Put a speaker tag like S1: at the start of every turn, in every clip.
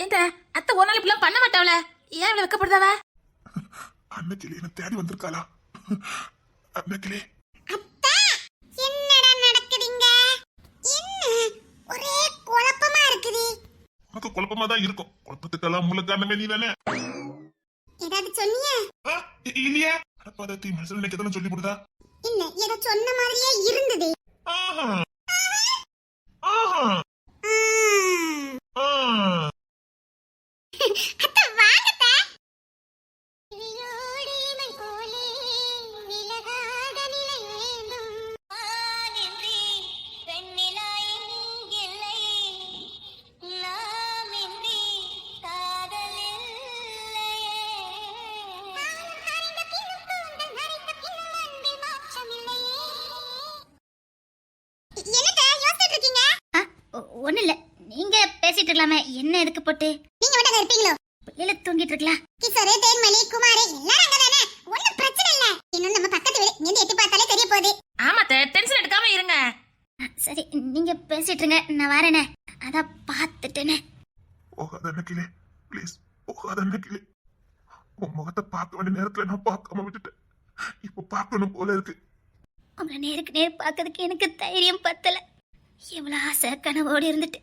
S1: ஏங்க அத்தை ஒரு நாள் இப்படிலாம் பண்ண மாட்டாவல, ஏன் இவ்வளவு வெக்கப்படுதாவ?
S2: அன்னைக்கிளி என்ன தேடி வந்திருக்காளா? அன்னைக்கிளி
S3: அத்தா, என்னடா நடக்குதுங்க? என்ன ஒரே குழப்பமா இருக்குது?
S2: உனக்கு குழப்பமா தான் இருக்கும். குழப்பத்துக்கெல்லாம் மூல காரணமே நீ தானே.
S3: ஏதாவது சொன்னியா?
S2: இல்லையா? அடப்பாதத்தி மனசுல நினைக்கதானே சொல்லி கொடுத்தா?
S3: இல்ல, ஏதோ சொன்ன மாதிரியே இருந்தது.
S2: ஆஹா ஆஹா
S3: அத்தா வாங்கத்தா.
S4: ஒண்ணு இல்ல, நீங்க பேசிட்டு இருக்கலாமே, என்ன எதுக்கு போட்டு?
S3: நீங்க மட்டும் இருப்பீங்களோ?
S4: பிள்ளைல தூங்கிட்டு இருக்கலாம்.
S3: கிஷோரு, தேன்மொழி, குமார் எல்லாரும் அங்கதானே? ஒண்ணும் பிரச்சனை இல்ல. இன்னும் நம்ம பக்கத்து வீடு, இங்க எட்டி பார்த்தாலே தெரிய போகுது.
S1: ஆமா அத்தை, டென்ஷன் எடுக்காம இருங்க.
S4: சரி, நீங்க பேசிட்டு இருங்க, நான் வரேனே. அதான் பாத்துட்டேனே.
S2: போகாத அன்னைக்கிளி, ப்ளீஸ் போகாத அன்னைக்கிளி. உன் முகத்தை பார்க்க வேண்டிய நேரத்துல நான் பார்க்காம விட்டுட்டேன். இப்ப பார்க்கணும் போல இருக்கு.
S4: உங்களை நேருக்கு நேர் பார்க்கறதுக்கு எனக்கு தைரியம் பத்தல. எவ்வளவு ஆசை கனவோடு இருந்துட்டு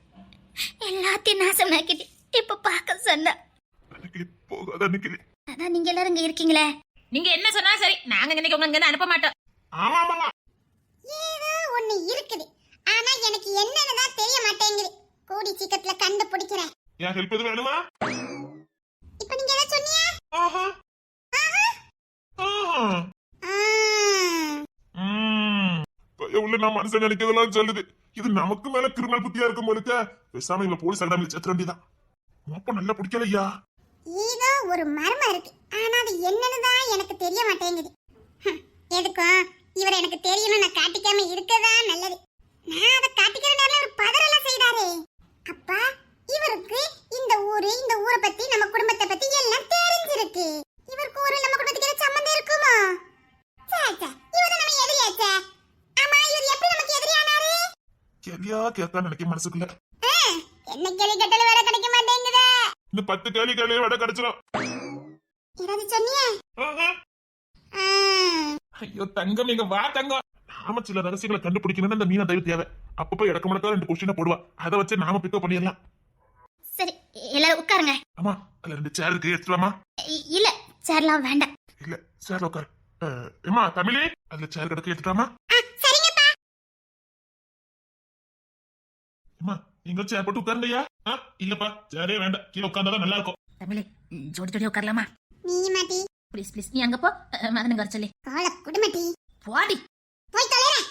S4: எல்லாத்தையும் நாசமாக்கிட்டு இப்ப பார்க்க சொன்னா.
S2: அன்னைக்கிளி போகாத அன்னைக்கிளி.
S4: அதான் நீங்க எல்லாரும் இங்க இருக்கீங்களே.
S1: நீங்க என்ன சொன்னாலும் சரி, நாங்க இன்னைக்கு உங்க இங்க அனுப்ப மாட்டோம்.
S2: ஆமா ஆமா
S3: ஏதோ ஒண்ணு இருக்குது, ஆனா எனக்கு என்னன்னு தான் தெரிய மாட்டேங்குது. கூடி சீக்கிரத்துல கண்டுபிடிக்கிறேன்.
S2: என் ஹெல்ப் எது வேணுமா?
S3: இப்ப நீங்க என்ன சொன்னீங்க?
S2: ஆஹா ஆஹா உள்ள நான் மனுஷன் நினைக்கிறதெல்லாம் சொல்லுது. இது நமக்கு மேல கிரிமினல் புத்தியா இருக்கும் போலுக்க. பேசாம இவங்க போலீஸ் அகாடமில சேர்த்து வேண்டியதான். மோப்பம் நல்லா பிடிக்கலையா?
S3: ஏதோ ஒரு மர்மம் இருக்கு, ஆனா அது என்னன்னு தான் எனக்கு தெரிய மாட்டேங்குது. எதுக்கும் இவர் எனக்கு தெரியணும், நான் காட்டிக்காம இருக்கதா நல்லது. நான் அதை காட்டிக்கிற நேரம் ஒரு பதறலாம் செய்தாரே. அப்பா, இவருக்கு இந்த ஊரை பத்தி, நம்ம குடும்பத்தை பத்தி எல்லாம் தெரிஞ்சிருக்கு. இவருக்கு ஒரு நம்ம குடும்பத்துக்கு சம்பந்தம் இருக்குமா? சாச்சா, இவரு நம்ம எதிரியாச்சே. ஆமா, இவர் எப்படி நமக்கு எதிரியானாரு?
S2: கேள்வியா கேட்கான்னு நினைக்க மனசுக்குள்ள.
S3: என்ன கேள்வி கேட்டாலும் வேலை கிடைக்க மாட்டேங்குதே.
S2: இந்த 10 கேள்வி விட கிடைச்சிடும்.
S3: ஏதாவது சொன்னியே?
S2: ஐயோ தங்கம், நீங்க வா தங்கம். நாம சில ரகசியங்களை கண்டுபிடிக்கணும்னு இந்த மீனா தயவு தேவை. அப்பப்போ இடக்க முடக்கா 2 கொஸ்டினை போடுவா. அதை வச்சு நாம பிக்கப் பண்ணிடலாம்.
S4: சரி, எல்லாரும் உட்காருங்க.
S2: ஆமா, அதுல 2 சேர் இருக்கு, எடுத்துலாமா?
S4: இல்ல, சேர்லாம் வேண்டாம்.
S2: இல்ல, சேர்ல உட்காரு. ஏமா தமிழே, அதுல சேர் கிடக்கு, எடுத்துட்டாமா?
S3: சரிங்கப்பா.
S2: ஏமா நீங்க சேர் போட்டு உட்காருங்கய்யா. இல்லப்பா, சேரே வேண்டாம், கீழே உட்கார்ந்தாதான் நல்லா இருக்கும்.
S1: தமிழே, ஜோடி ஜோடி உட்காரலாமா?
S3: நீ மாட்டி.
S1: ப்ளீஸ் ப்ளீஸ், நீ அங்க போ. மதனுங்க வர சொல்லி
S3: கால குடுமட்டி.
S1: போடி.
S3: போய் தொலைறேன்.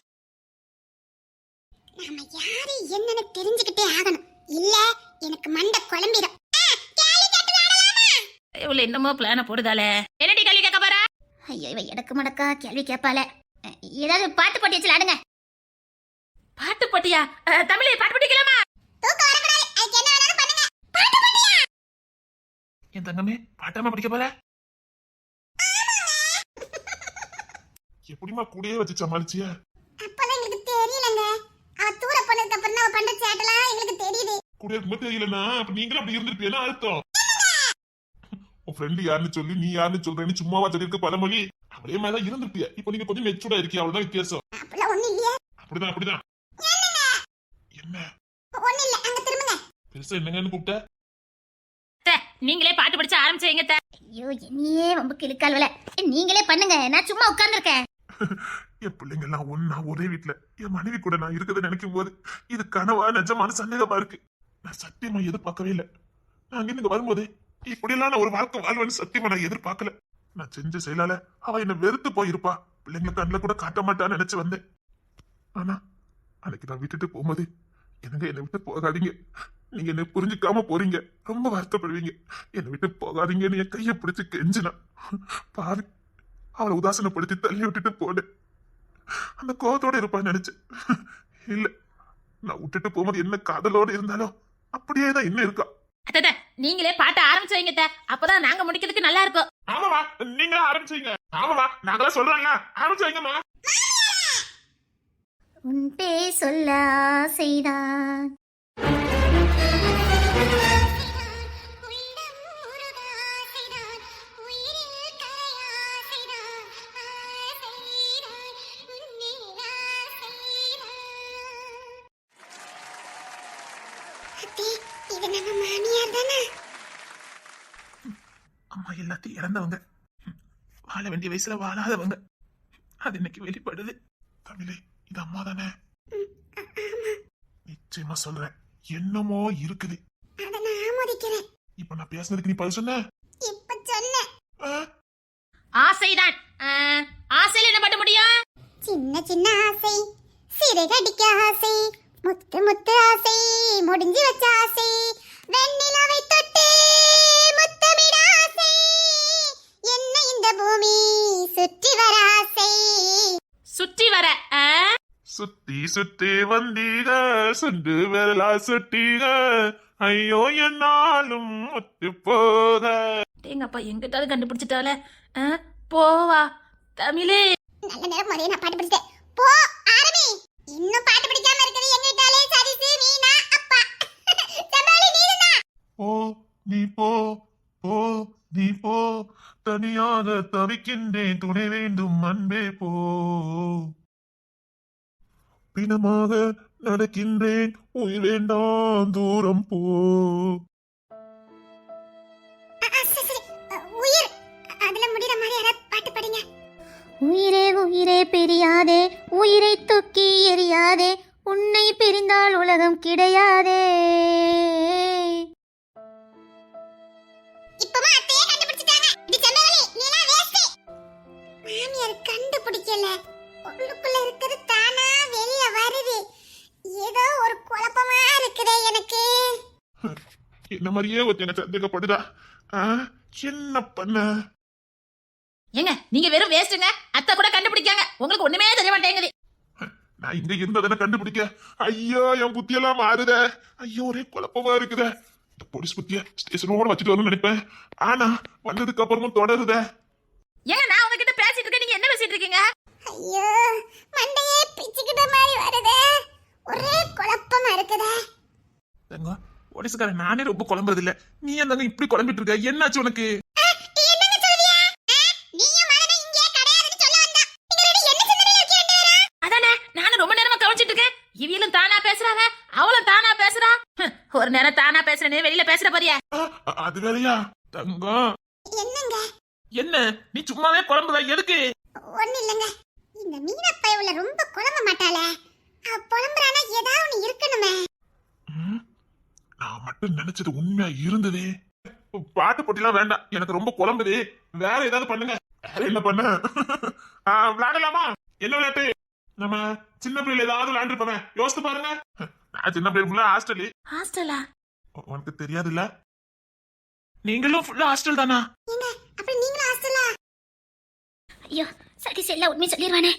S3: நாம யாரு என்னன்னு தெரிஞ்சுக்கிட்டே ஆகணும். இல்ல எனக்கு மண்டை குழம்பிடும். கேள்வி கேட்டு விளையாடலாமா?
S1: இவ்வளவு என்னமோ பிளான போடுதாலே. என்னடி கேள்வி கேட்க போற?
S4: ஐயோ, இவ எடக்கு மடக்கா கேள்வி கேட்பால. ஏதாவது பாட்டு போட்டி வச்சு விளையாடுங்க.
S1: பாட்டு போட்டியா? தமிழே, பாட்டு போட்டிக்கலாமா?
S3: தூக்கம் வரக்கூடாது, அதுக்கு என்ன வேணாலும் பண்ணுங்க. பாட்டு போட்டியா?
S2: என் தங்கமே, பாட்டாம படிக்க போற? எப்படிமா கூடயே வச்சு சமாளிச்சிய?
S3: அப்பதான் எங்களுக்கு தெரியலங்க. அவ தூர போனதுக்கு அப்புறம் அவ பண்ற சேட்டலாம் எங்களுக்கு தெரியுது.
S2: கூட இருக்கும்போது தெரியலன்னா அப்ப நீங்களும் அப்படி இருந்திருப்பீங்கன்னா அர்த்தம். உன் ஃப்ரெண்டு யாருன்னு சொல்லி நீ யாருன்னு சொல்றேன்னு சும்மாவா சொல்லிருக்க பழமொழி? அவளே மேல இருந்திருப்பிய. இப்ப நீங்க கொஞ்சம் மெச்சூர்டா இருக்கீங்க, அவ்வளவுதான் வித்தியாசம்.
S3: அப்பலாம் ஒண்ணு இல்லையா?
S2: அப்படிதான். என்ன
S3: ஒண்ணு இல்ல, அங்க திரும்புங்க.
S2: பெருசா என்னங்கன்னு கூப்பிட்ட?
S1: நீங்களே பாட்டு படிச்சு ஆரம்பிச்சீங்க.
S4: ஐயோ, என்னையே ரொம்ப கிளுக்கால்வல. நீங்களே பண்ணுங்க, நான் சும்மா உட்கார்ந்துருக்கேன்.
S2: என் பிள்ளைங்க எல்லாம் ஒன்னா ஒரே வீட்டுல என் மனைவி கூட நான் இருக்கிறத நினைக்கும் போது இது கனவா நிஜமான சந்தேகமா இருக்கு. நான் சத்தியமா எதிர்பார்க்கவே இல்லை. நான் இங்க வரும்போது இப்படியெல்லாம் நான் ஒரு வாழ்க்கை வாழ்வேன்னு சத்தியமா நான் எதிர்பார்க்கல. நான் செஞ்ச செயலால அவ என்ன வெறுத்து போயிருப்பா, பிள்ளைங்களை கண்ணில் கூட காட்ட மாட்டான்னு நினைச்சு வந்தேன். ஆனா அன்னைக்கு நான் விட்டுட்டு போகும்போது, என்னங்க என்னை விட்டு போகாதீங்க, நீங்க என்ன புரிஞ்சுக்காம போறீங்க, ரொம்ப வருத்தப்படுவீங்க, என்னை விட்டு போகாதீங்கன்னு என் கையை பிடிச்சு கெஞ்சினா. பாரு, அவளை உதாசனப்படுத்தி தள்ளி விட்டுட்டு போனேன். அந்த கோபத்தோட இருப்பான்னு நினைச்சேன். இல்ல, நான் விட்டுட்டு போகும்போது என்ன காதலோட இருந்தாலும் அப்படியே தான் என்ன இருக்கா.
S1: அத்த, நீங்களே பாட்ட ஆரம்பிச்சீங்க, அப்பதான் நாங்க முடிக்கிறதுக்கு நல்லா இருக்கும்.
S2: ஆமாவா, நீங்க ஆரம்பிச்சீங்க. ஆமாவா, நாங்களாம் சொல்றாங்க, ஆரம்பிச்சீங்கம்மா.
S4: உன் பேர் சொல்ல ஆசைதான்
S3: இது நம்ம மாமியார் தானே?
S2: அம்மா எல்லாத்தையும் இறந்தவங்க, வாழ வேண்டிய வயசுல வாழாதவங்க. அது இன்னைக்கு வெளிப்படுது. தமிழே, இது அம்மா தானே? நிச்சயமா சொல்றேன், என்னமோ இருக்குது.
S3: அத நான் ஆமோதிக்கிறேன்.
S2: இப்ப நான் பேசுனதுக்கு நீ பதில் சொன்ன?
S3: இப்ப சொன்ன.
S1: ஆசைதான். ஆசையில என்ன பண்ண முடியும்?
S3: சின்ன சின்ன ஆசை, சிறகடிக்க ஆசை, முத்து முத்து ஆசை, முடிஞ்சு வச்ச ஆசை, வெண்ணிலாவை தொட்டு முத்தமிட ஆசை, என்ன இந்த பூமி சுற்றி வர ஆசை.
S1: சுற்றி வர
S2: சுத்தி சுத்தி வந்தீக, சுண்டு விரலா சுட்டீக, ஐயோ என்னாலும் ஒத்து போக.
S1: எங்கப்பா எங்கிட்டாவது கண்டுபிடிச்சிட்டால. போவா தமிழே.
S3: நல்ல நேரம் மாதிரியே நான் பாட்டு படிச்சிட்டேன். போ ஆரம்பி. இன்னும் பாட்டு படிக்காம இருக்குது எங்கிட்டாலே சரிசு மீனா அப்பா. செம்பாலி நீதான்.
S2: போ நீ போ, போ நீ போ, தனியாக தவிக்கின்றேன், துணை வேண்டும் அன்பே போ. பிணமாக நடக்கின்றேன், உயிர் வேண்டாம் தூரம் போ.
S3: சரி. உயிர் அதுல முடிற மாதிரி யாராவது பாட்டு பாடுங்க.
S4: உயிரே உயிரே பிரியாதே, உயிரை தூக்கி எறியாதே, உன்னை பிரிந்தால் உலகம் கிடையாதே.
S3: இப்பமா அத்தையே கண்டுபிடிச்சிட்டாங்க. இது செம்பாலி நீலாம் வேஸ்ட். மாமியார் கண்டுபிடிக்கல. உள்ளுக்குள்ள இருக்குது தானா வெளிய வருது. ஏதோ ஒரு குழப்பமா இருக்குதே எனக்கு.
S2: என்ன மாதிரியே ஒருத்தங்க சந்தேகப்படுதா? என்ன பண்ண?
S1: ஏங்க நீங்க வெறும் வேஸ்ட்டுங்க. அத்தை கூட கண்டுபிடிக்காங்க. உங்களுக்கு ஒண்ணுமே தெரிய மாட்டேங்குது.
S2: நான் இங்க இருந்ததானே கண்டுபிடிக்க. ஐயோ என் புத்தியெல்லாம் மாறுத. ஐயோ ஒரே குழப்பமா இருக்குத. இந்த போலீஸ் புத்திய ஸ்டேஷனோட வச்சுட்டு வரணும்னு நினைப்பேன். ஆனா வந்ததுக்கு அப்புறமும் தொடருத.
S1: ஏங்க நான் உங்ககிட்ட பேசிட்டு இருக்கேன், நீங்க என்ன பேசிட்டு இருக்கீங்க?
S3: ஐயோ மண்டையே பிச்சுக்கிட்ட மாதிரி வருதே. ஒரே குழப்பமா இருக்குதே.
S2: தங்க போலீஸ்காரன் நானே ரொம்ப குழம்புறது இல்ல. நீ அந்த இப்படி குழம்பிட்டு இருக்க, என்னாச்சு உனக்கு?
S3: என்னங்க சொல்றியா? நீயும் மகனே இங்கே கிடையாதுன்னு சொல்ல வந்தா. நீங்க ரெண்டு என்ன சிந்தனையில இருக்கீங்க?
S1: அதானே நானும் ரொம்ப நேரமா கவனிச்சிட்டு இருக்கேன். இவியலும் தானா பேசுறாங்க, அவளும் தானா பேசுறா. ஒரு நேரம் தானா பேசுறேன்னு வெளியில பேசுற பாரியா?
S2: அது வேலையா? தங்கம்
S3: என்னங்க?
S2: என்ன நீ சும்மாவே குழம்புற, எதுக்கு?
S3: ஒண்ணு இல்லங்க. இந்த மீனப்பை உள்ள ரொம்ப குழம்ப மாட்டாளே. அவ புலம்புறானா ஏதாவது ஒண்ணு இருக்கணுமே.
S2: நான் மட்டும் நினைச்சது உண்மையா இருந்ததே. பாட்டு போட்டிலாம் வேண்டாம், எனக்கு ரொம்ப குழம்புது. வேற ஏதாவது பண்ணுங்க. வேற என்ன பண்ண? விளையாடலாமா? என்ன விளையாட்டு? நம்ம சின்ன பிள்ளைல ஏதாவது விளையாண்டுருப்போமே, யோசித்து பாருங்க. நான் சின்ன பிள்ளை ஹாஸ்டல்.
S1: ஹாஸ்டலா?
S2: உனக்கு தெரியாதுல்ல? நீங்களும் ஃபுல்லா ஹாஸ்டல் தானா?
S3: ஏங்க அப்ப நீங்களும் ஹாஸ்டலா?
S4: ஐயோ சதீஷ் எல்லாம் உண்மை சொல்லிடுவானே.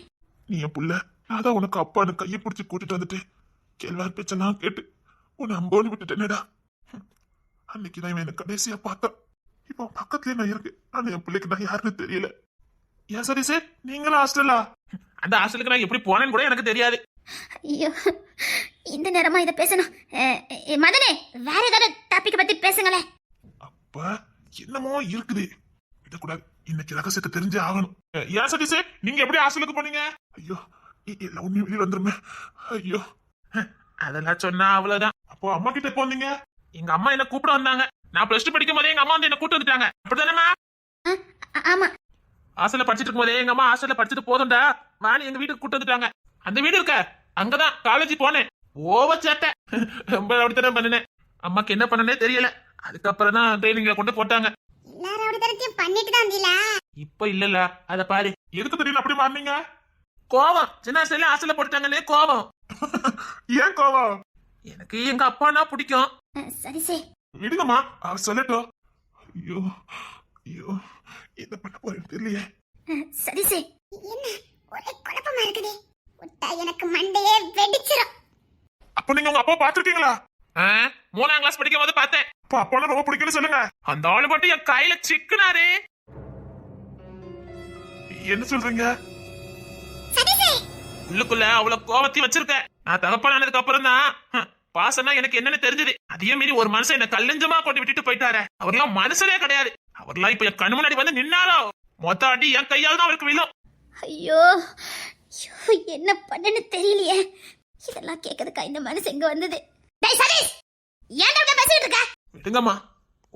S2: நீ என் புள்ள, நான் தான் உனக்கு அப்பான்னு கையை பிடிச்சி கூட்டிட்டு வந்துட்டு கேள்வார் பேச்செல்லாம் கேட்டு உன்னை அம்போன்னு விட்டுட்டேனேடா. அன்னைக்கு தான் இவன் என்ன கடைசியா பார்த்தான். இப்போ பக்கத்துலயே நான் இருக்கு. ஆனா என் பிள்ளைக்கு நான் யாருன்னு தெரியல. ஏன் சரி சார், நீங்களும் ஹாஸ்டலா? அந்த ஹாஸ்டலுக்கு நான் எப்படி போனேன்னு கூட எனக்கு தெரியாது.
S4: ஐயோ இந்த நேரமா இதை பேசணும். மதனே வேற ஏதாவது டாபிக் பத்தி பேசுங்களேன்.
S2: அப்ப என்னமோ இருக்குது. விடக்கூடாது, இன்னைக்கு ரகசியத்தை தெரிஞ்சே ஆகணும். ஏன் சரி சார், நீங்க எப்படி ஹாஸ்டலுக்கு போனீங்க? ஐயோ எல்லாம் உண்மை வெளியே வந்துருமே. ஐயோ அதெல்லாம் சொன்னா அவ்வளவுதான். அப்போ அம்மா கிட்ட போனீங்க? எங்க அம்மா என்ன கூப்பிட வந்தாங்க. நான் பிளஸ் 2 படிக்கும் போதே எங்க அம்மா வந்து என்ன கூப்பிட்டு வந்துட்டாங்க. அப்படிதானேமா?
S4: ஆமா.
S2: ஹாஸ்டல்ல படிச்சிட்டு இருக்கும் போதே எங்க அம்மா ஹாஸ்டல்ல படிச்சுட்டு போதும்டா வாணி எங்க வீட்டுக்கு கூப்பிட்டு வந்துட்டாங்க. அந்த வீடு இருக்க அங்கதான் காலேஜ் போனேன். ஓவ சேட்டை ரொம்ப அப்படித்தானே பண்ணினேன். அம்மாக்கு என்ன பண்ணனே தெரியல. அதுக்கப்புறம் தான் ட்ரைனிங்ல கொண்டு போட்டாங்க.
S3: எல்லாரும் அப்படி தரத்தையும் பண்ணிட்டு தான் வந்தீங்களா?
S2: இப்ப இல்லல்ல, அத பாரு. எதுக்கு தெரியல அப்படி மாறினீங்க? கோவம். சின்ன வயசுல ஹாஸ்டல்ல போட்டுட்டாங்கன்னே கோவம். ஏன் கோவம்? எனக்கு எங்க அப்பானா பிடிக்கும்.
S4: சதீஷே
S2: விடுங்கம்மா, அவர் சொல்லட்டும். ஐயோ ஐயோ என்ன பண்ண போறேன்னு தெரியலையே.
S4: சதீஷே
S3: என்ன ஒரே குழப்பமா இருக்குது. விட்டா எனக்கு மண்டையே வெடிச்சிரும்.
S2: அப்ப நீங்க உங்க அப்பா பாத்துருக்கீங்களா? 3ஆம் கிளாஸ் படிக்கும் போது பார்த்தேன். அப்பா அப்பானா ரொம்ப பிடிக்கும்னு சொல்லுங்க. அந்த ஆளு மட்டும் என் கையில சிக்குனாரு. என்ன சொல்றீங்க?
S3: சதீஷே
S2: உள்ளுக்குள்ள அவ்வளவு கோவத்தையும் வச்சிருக்கேன். நான் தகப்பனானதுக்கு அப்புறம் தான் பாசனா எனக்கு என்னன்னு தெரிஞ்சது. அதையும் மீறி ஒரு மனுஷன் என்ன கல்லஞ்சமா கொண்டு விட்டுட்டு போயிட்டாரு. அவர்லாம் மனுஷனே கிடையாது. அவர்லாம் இப்ப என் கண்ணு முன்னாடி வந்து நின்னாரோ மொத்த அடி என் கையால் தான் அவருக்கு விழும்.
S4: ஐயோ என்ன பண்ணனு தெரியலையே. இதெல்லாம் கேட்கறதுக்கா இந்த மனசு எங்க வந்தது? டேய் சதீஷ் ஏன்டா இப்படி பேசிட்டு இருக்க?
S2: விடுங்கம்மா,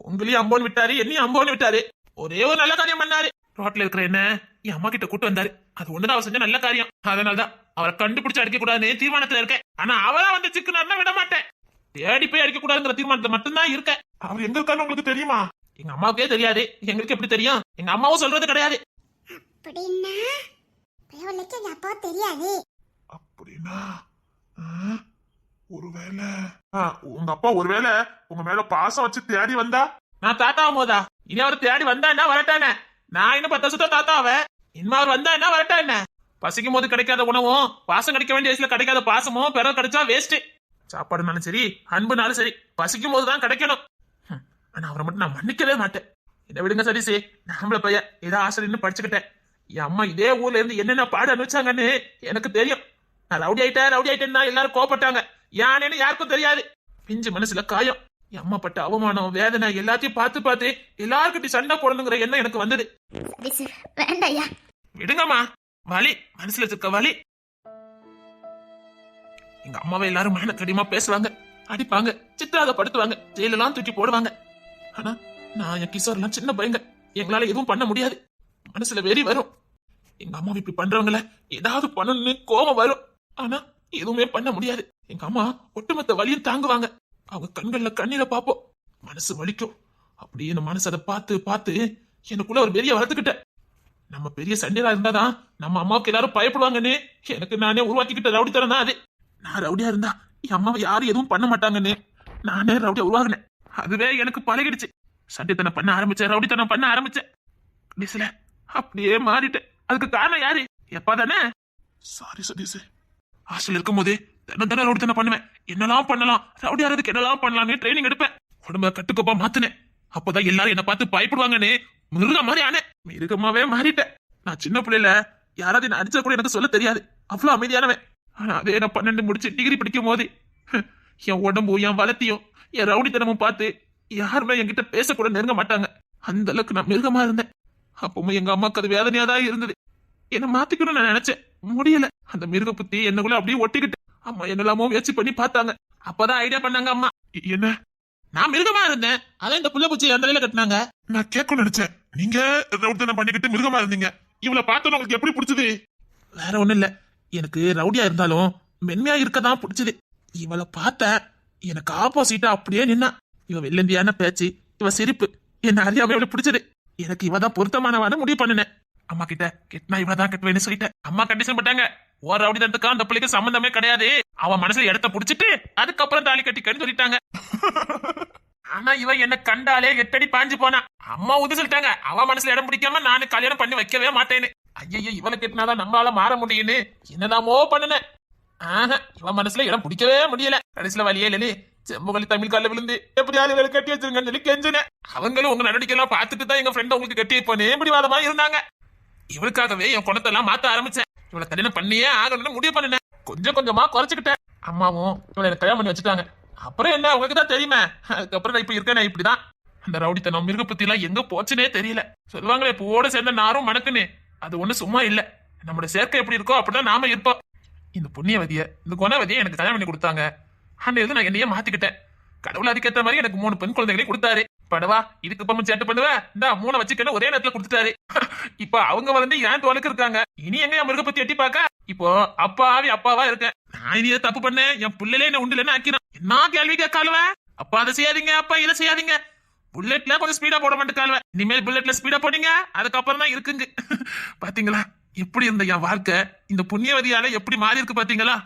S2: உங்களையும் அம்போன்னு விட்டாரு, என்னையும் அம்போன்னு விட்டாரு. ஒரே ஒரு நல்ல காரியம் பண்ணாரு. ரோட்ல இருக்கிற என்ன என் அம்மா கிட்ட கூட்டு வந்தாரு. அது ஒண்ணுதான் அவர் செஞ்ச நல்ல காரியம். அதனாலதான் அவரை கண்டுபிடிச்சு அடிக்க கூடாதுன்னு தீர்மானத்துல இருக்கேன். ஆனா அவரா வந்து சிக்கனாருன்னா விட மாட்டேன். தேடி போய் அடிக்க கூடாதுங்கிற தீர்மானத்துல மட்டும்தான் இருக்கேன். அவர் எங்க இருக்காருன்னு உங்களுக்கு தெரியுமா? எங்க அம்மாவுக்கே தெரியாது. எங்களுக்கு எப்படி தெரியும்? எங்க அம்மாவும் சொல்றது கிடையாது.
S3: அப்படின்னா பேவலைக்கு எங்க அப்பா தெரியாது.
S2: அப்படின்னா ஒருவேளை உங்க அப்பா ஒருவேளை உங்க மேல பாசம் வச்சு தேடி வந்தா? நான் தாத்தாவும் போதா இனி அவர் தேடி வந்தா என்ன வரட்டானே? நான் இன்னும் 10 வருஷத்தா தாத்தாவ. இனிமே அவர் வந்தா என்ன வரட்டா என்ன? பசிக்கும் போது கிடைக்காத உணவும், பாசம் கிடைக்க வேண்டிய வயசுல கிடைக்காத பாசமும் பிறகு கிடைச்சா வேஸ்ட். சாப்பாடுனாலும் சரி, அன்புனாலும் சரி, பசிக்கும் போதுதான் கிடைக்கணும். ஆனா அவரை மட்டும் நான் மன்னிக்கவே மாட்டேன். இதை விடுங்க சதீஷ், நம்மள பையன் ஏதோ ஆசிரியர்னு படிச்சுக்கிட்டேன். என் அம்மா இதே ஊர்ல இருந்து என்னென்ன பாடு அனுப்பிச்சாங்கன்னு எனக்கு தெரியும். நான் ரவுடி ஆயிட்டேன்னா எல்லாரும் கோபப்பட்டாங்க. யானேன்னு யாருக்கும் தெரியாது. பிஞ்சு மனசுல காயம். என் அம்மா பட்ட அவமானம், வேதனை எல்லாத்தையும் பார்த்து எல்லாருக்கிட்டையும் சண்டை போடணுங்கிற எண்ணம் எனக்கு வந்தது.
S4: வேண்டாயா,
S2: விடுங்கம்மா, வலி மனசுல இருக்க வலி. எங்க அம்மாவை எல்லாரும் மனக்கடிமா பேசுவாங்க, அடிப்பாங்க, சித்திராதப்படுத்துவாங்க, ஜெயிலெல்லாம் தூக்கி போடுவாங்க. ஆனா நான் என் கிஷோர்லாம் சின்ன பையங்க, எங்களால எதுவும் பண்ண முடியாது. மனசுல வெறி வரும். எங்க அம்மாவை இப்படி பண்றவங்கள ஏதாவது பண்ணணும்னு கோபம் வரும். ஆனா எதுவுமே பண்ண முடியாது. எங்க அம்மா ஒட்டுமொத்த வலியும் தாங்குவாங்க. அவங்க கண்கள்ல கண்ணீரை பார்ப்போம், மனசு வலிக்கும். அப்படியே இந்த மனசு அதை பார்த்து எனக்குள்ள ஒரு பெரிய வளர்த்துக்கிட்ட. நம்ம பெரிய சண்டையா இருந்தாதான் நம்ம அம்மாவுக்கு எல்லாரும் பயப்படுவாங்கன்னு எனக்கு நானே உருவாக்கிக்கிட்ட ரவுடித்தனம் தான் அது. நான் ரவுடியா இருந்தா என் அம்மாவை யாரும் எதுவும் பண்ண மாட்டாங்கன்னு நானே ரவுடியா உருவாகினேன். அதுவே எனக்கு பழகிடுச்சு. சண்டைத்தனம் பண்ண ஆரம்பிச்சேன், ரவுடித்தனம் பண்ண ஆரம்பிச்சேன். கடைசில அப்படியே மாறிட்டேன். அதுக்கு காரணம் யாரு? எப்பா தானே. சாரி சதீஷ், ஹாஸ்டல் இருக்கும் போதே தினம் ரவுடித்தனம் பண்ணுவேன். என்னெல்லாம் பண்ணலாம், ரவுடி ஆறதுக்கு என்னெல்லாம் பண்ணலாம்னு ட்ரைனிங் எடுப்பேன். உடம்ப கட்டுக்கோப்பா மாத்தினேன். அப்பதான் எல்லாரும் என்ன பார்த்து பயப்படுவாங்கன்னு மிருக மாதிரி ஆனேன். மிருகமாவே மாறிட்டேன். நான் சின்ன பிள்ளைல யாராவது என்ன அடிச்சா கூட எனக்கு சொல்ல தெரியாது. அவ்வளவு அமைதியானவன். ஆனா அதே நான் 12 முடிச்சு டிகிரி படிக்கும் போது என் உடம்பும் என் வளர்த்தியும் என் ரவுடித்தனமும் பார்த்து யாருமே என்கிட்ட பேசக்கூட நெருங்க மாட்டாங்க. அந்த அளவுக்கு நான் மிருகமா இருந்தேன். அப்பவும் எங்க அம்மாவுக்கு அது வேதனையாதான் இருந்தது. என்ன மாத்திக்கணும்னு நான் நினைச்சேன், முடியல. அந்த மிருக புத்தி என்னக்குள்ள அப்படியே ஒட்டிக்கிட்டு அம்மா என்னெல்லாமோ முயற்சி பண்ணி பார்த்தாங்க. அப்பதான் ஐடியா பண்ணாங்க அம்மா. என்ன நான் மிருகமா இருந்தேன், அதான் இந்த புள்ள பூச்சி அந்த நிலையில கட்டினாங்க. நான் கேட்க நினைச்சேன், நீங்க ரவுடித்தனம் பண்ணிக்கிட்டு மிருகமா இருந்தீங்க. இவ்வளவு பார்த்தோம் உங்களுக்கு எப்படி பிடிச்சது? வேற ஒண்ணும் இல்ல, எனக்கு ரவுடியா இருந்தாலும் மென்மையா இருக்கதான் பிடிச்சது. இவளை பார்த்த எனக்கு ஆப்போசிட்டா அப்படியே நின்னா. இவ வெள்ளந்தியான பேச்சு, இவ சிரிப்பு என்ன அறியாம இவளை பிடிச்சது. எனக்கு இவதான் பொருத்தமானவான்னு முடிவு பண்ணினேன். அம்மா கிட்ட கெட்டினா இவதான் கட்டுவேன்னு சொல்லிட்டேன். அம்மா கண்டிஷன் போட்டாங்க, ஒரு ரவுடித்தனத்துக்கு அந்த பிள்ளைக்கு சம்பந்தமே கிடையாது, அவன் மனசுல இடத்த புடிச்சிட்டு அதுக்கப்புறம் தாலி கட்டிக்கன்னு சொல்லிட்டாங்க. ஆனா இவ என்ன கண்டாலே 8 அடி பாஞ்சு போனா. அம்மா உது சொல்லிட்டாங்க, அவ மனசுல இடம் பிடிக்காம நானு கல்யாணம் பண்ணி வைக்கவே மாட்டேன்னு. ஐயோ, இவளை கட்டினாதான் நம்மளால மாற முடியும்னு என்னதாமோ பண்ணுனேன். இவ மனசுல இடம் பிடிக்கவே முடியல. கடைசியில வழியே இல்லே செம்புகளி தமிழ் கால விழுந்து எப்படியாவது இவளை கட்டி வச்சிருங்கன்னு சொல்லி கெஞ்சினேன். அவங்களும் உங்க நடவடிக்கைலாம் பார்த்துட்டு தான் எங்க ஃப்ரெண்ட் உங்களுக்கு கட்டி வைப்போனே பிடிவாதமா இருந்தாங்க. இவளுக்காகவே என் குணத்தெல்லாம் மாத்த ஆரம்பிச்சேன். இவளை கல்யாணம் பண்ணியே ஆகணும்னு முடிவு பண்ணினேன். கொஞ்சம் கொஞ்சமா குறைச்சுக்கிட்டேன். அம்மாவும் இவளை எனக்கு கல்யாணம் பண்ணி வச்சுட்டாங்க. அப்புறம் என்ன உங்களுக்கு தான் தெரியுமே. அதுக்கப்புறம் நான் இப்ப இருக்கேன் இப்படிதான். அந்த ரவுடித்தனம் மிருக பத்தி எல்லாம் எங்க போச்சுனே தெரியல. சொல்லுவாங்களே பூவோட சேர்ந்த நாரும் மணக்குன்னு, அது ஒண்ணு சும்மா இல்ல. நம்மளோட சேர்க்கை எப்படி இருக்கோ அப்படிதான் நாம இருப்போம். இந்த புண்ணியவதிய இந்த குணவதியை எனக்கு கல்யாணம் பண்ணி கொடுத்தாங்க. அந்த இது நான் என்னையே மாத்திக்கிட்டேன். கடவுள் அதுக்கேற்ற மாதிரி எனக்கு 3 பெண் குழந்தைகளையும் கொடுத்தாரு. படவா இதுக்கு இப்ப சேட்டை பண்ணுவேன், இந்த 3 வச்சுக்கன்னு ஒரே நேரத்துல கொடுத்துட்டாரு. இப்ப அவங்க வந்து ஏன் தோலுக்கு இருக்காங்க. இனி எங்க என் மிருக பத்தி எட்டி பாக்க இப்போ அப்பாவா இருக்கேன். நான் இனியே தப்பு பண்ணேன், என் புள்ளையில என்ன உண்டுலன்னு ஆக்கினான். என்ன கேள்வி கேட்காலுவ? அப்பா அதை செய்யாதீங்க, அப்பா இதை செய்யாதீங்க. புல்லட்ல கொஞ்சம் ஸ்பீடா போட மாட்டேன் காலுவ. இனிமேல் புல்லட்ல ஸ்பீடா போட்டீங்க அதுக்கப்புறம் தான் இருக்குங்க. பாத்தீங்களா எப்படி இருந்த என் வாழ்க்கை இந்த புண்ணியவதியால எப்படி மாறி இருக்கு பாத்தீங்களா?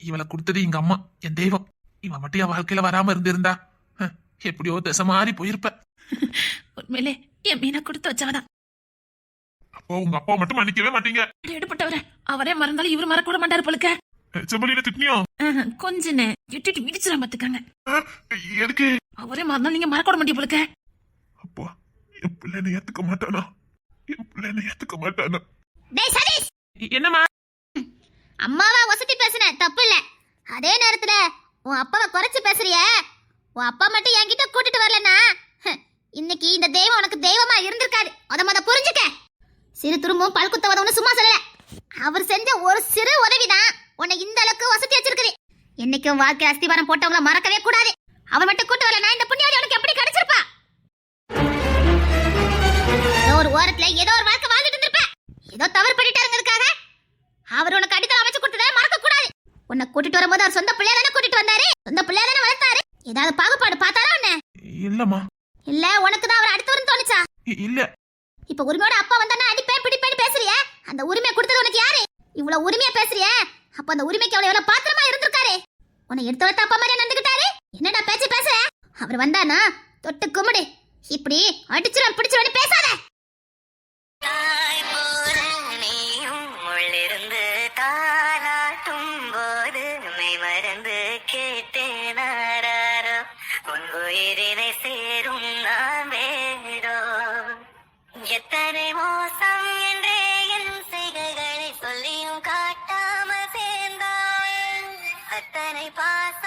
S2: இவளை கொடுத்தது எங்க அம்மா, என் தெய்வம். இவன் மட்டும் என் வாழ்க்கையில வராம இருந்திருந்தா எப்படியோ திசை மாறி போயிருப்ப.
S1: உண்மையிலே என் மீனை கொடுத்து வச்சவதான்.
S2: அப்போ உங்க அப்பா மட்டும் மன்னிக்கவே மாட்டீங்க?
S1: எடுப்பட்டவர அவரே மறந்தாலும் இவரு மறக்கூட மாட்டாரு போலுக்க.
S2: செம்பலியில திட்டினியோ?
S1: கொஞ்சனே இட்டுட்டு மிதிச்சிடா பாத்துக்காங்க.
S2: எதுக்கு?
S1: அவரே மறந்தாலும் நீங்க மறக்கூட மாட்டீங்க போலுக்க.
S2: அப்பா என் பிள்ளைனை ஏத்துக்க மாட்டானா? என் பிள்ளைனை ஏத்துக்க மாட்டானா?
S4: டேய் சதீஷ்,
S2: என்னம்மா?
S4: அம்மாவா வசதி பேசுன தப்பு இல்ல. அதே நேரத்துல உன் அப்பாவை குறைச்சு பேசுறிய. உன் அப்பா மட்டும் என்கிட்ட கூட்டிட்டு வரலன்னா இன்னைக்கு இந்த தெய்வம் உனக்கு தெய்வமா இருந்திருக்காது. அத புரிஞ்சுக்க. சிறு துரும்பும் பல்குத்த உதவுன்னு சும்மா சொல்லல. அவர் செஞ்ச ஒரு சிறு உதவிதான் உன்னை இந்த அளவுக்கு வசதி வச்சிருக்குது. என்னைக்கும் வாழ்க்கை அஸ்திவாரம் போட்டவங்கள மறக்கவே கூடாது. அவன் மட்டும் கூட்டு வரல நான் இந்த புண்ணியவதி உனக்கு எப்படி கிடைச்சிருப்பா? ஏதோ ஒரு ஓரத்துல ஏதோ ஒரு வாழ்க்கை வாழ்ந்துட்டு இருந்திருப்ப. ஏதோ தவறு பண்ணிட்டாருங்கிறதுக்காக அவர் உனக்கு அடித்தளம் அமைச்சு கொடுத்ததை மறக்க கூடாது. உன்னை கூட்டிட்டு வரும்போது அவர் சொந்த பிள்ளைய தானே கூட்டிட்டு வந்தாரு, சொந்த பிள்ளைய தானே வளர்த்தாரு. ஏதாவது பாகுபாடு பார்த்தாரா உன்னை?
S2: இல்லம்மா.
S4: இல்ல உனக்கு தான் அவர் அடுத்து வரும்னு தோணுச்சா?
S2: இல்ல.
S4: இப்ப உரிமையோட அப்பா வந்தானே அடிப்பேன் பிடிப்பேன் பேசுறிய, அந்த உரிமை கொடுத்தது உனக்கு யாரு? இவ்வளவு உரிமையா பேசுறிய, அப்ப அந்த உரிமைக்கு அவ்வளவு எவ்வளவு பாத்திரமா இருந்திருக்காரு. உன்னை எடுத்து வளர்த்த அப்பா மாதிரியே நடந்துக்கிட்டாரு. என்னடா பேச்சு பேசுற? அவர் வந்தானா தொட்டு கும்பிடு, இப்படி அடிச்சிரும் பிடிச்சிரும் பேசாத.
S5: சேரும் நான் வேறோ எத்தனை மோசம் என்றே என் செய்கைகளை சொல்லியும் காட்டாமல் சேர்ந்தாள் அத்தனை பாச